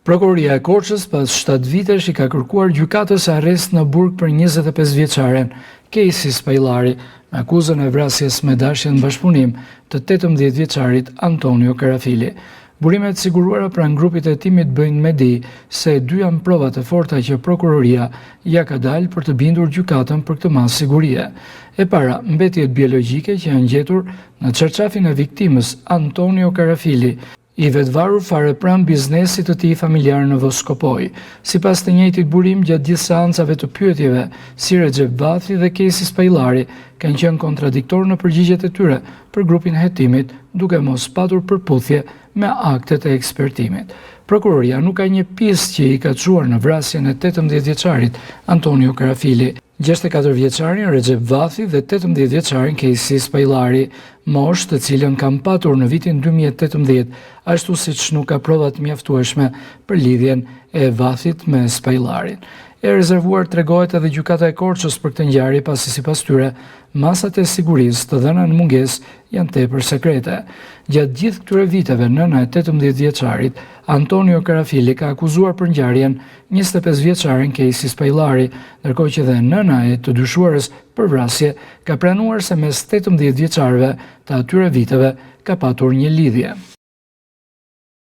Prokuroria e Korçës pas 7 vitesh i ka kërkuar gjykatës arrest në burg për 25 vjeçaren Kejsi Spajllari me akuzën e vrasjes me dashje në bashkëpunim të 18 vjeçarit Antonio Karafili. Burimet siguruara pranë grupit e hetimit bëjnë me di se dy janë provat e forta që prokuroria ja ka dalë për të bindur gjykatën për këtë masë sigurie. E para, mbetjet biologjike që janë gjetur në çarçafin e viktimës Antonio Karafili, i vetvarur fare pranë biznesit të tij familjar në Voskopoj. Sipas të njëjtit burim, gjatë gjithë seancave të pyetjeve, si Recep Vathi dhe Kejsi Spajllari kanë qenë kontradiktor në përgjigjet e tyre për grupin e hetimit, duke mos patur përputhje me aktet e ekspertimit. Prokuroria nuk ka një pjesë që i ka çuar në vrasjen e 18 vjeçarit Antonio Karafili, 64 vjeçarin Recep Vathi dhe 18 vjeçarin Kejsi Spajllari, moshë të cilën kam patur në vitin 2018, ashtu siç nuk ka prova të mjaftueshme për lidhjen e Vathit me Spajllarin. E rezervuar tregohet edhe gjykata e Korçës për këtë ngjarje, pasi sipas tyre masat e sigurisë të dhëna në mungesë janë tepër sekrete. Gjatë gjithë këtyre viteve, nëna e 18 vjeçarit Antonio Karafili ka akuzuar për ngjarjen 25 vjeçarin Kejsi Spajllari, ndërkohë që dhe nëna e të dyshuarës për vrasje ka pranuar se mes 18 vjeçarëve të atyre viteve ka patur një lidhje.